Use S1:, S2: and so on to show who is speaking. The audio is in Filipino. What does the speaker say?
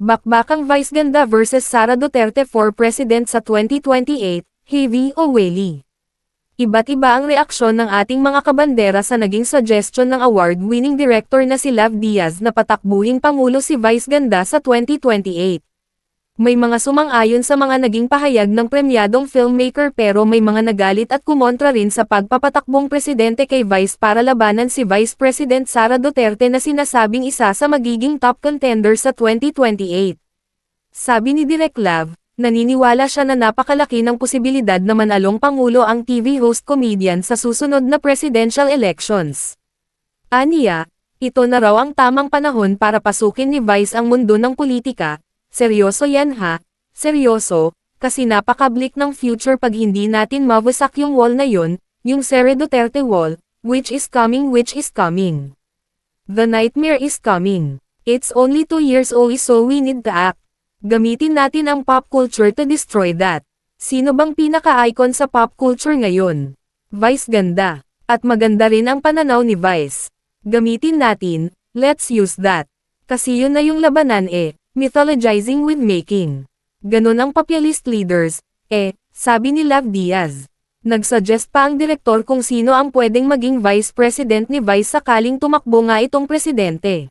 S1: Bakbakang Vice Ganda versus Sara Duterte for President sa 2028, Heavy o Welly. Iba't iba ang reaksyon ng ating mga kabandera sa naging suggestion ng award-winning director na si Lav Diaz na patakbuhin Pangulo si Vice Ganda sa 2028. May mga sumang-ayon sa mga naging pahayag ng premyadong filmmaker pero may mga nagalit at kumontra rin sa pagpapatakbong presidente kay Vice para labanan si Vice President Sara Duterte na sinasabing isa sa magiging top contender sa 2028. Sabi ni Direk Lav, naniniwala siya na napakalaki ng posibilidad na manalong Pangulo ang TV host comedian sa susunod na presidential elections. Aniya, ito na raw ang tamang panahon para pasukin ni Vice ang mundo ng politika. Seryoso yan ha? Seryoso, kasi napaka-bleak ng future pag hindi natin mawasak yung wall na yun, yung Sara Duterte wall, which is coming. The nightmare is coming. It's only 2 years old so we need to act. Gamitin natin ang pop culture to destroy that. Sino bang pinaka-icon sa pop culture ngayon? Vice Ganda. At maganda rin ang pananaw ni Vice. Gamitin natin, let's use that. Kasi yun na yung labanan mythologizing with making. Ganon ang papalist leaders, sabi ni Lav Diaz. Nagsuggest pa ang direktor kung sino ang pwedeng maging vice president ni Vice sakaling tumakbo nga itong presidente.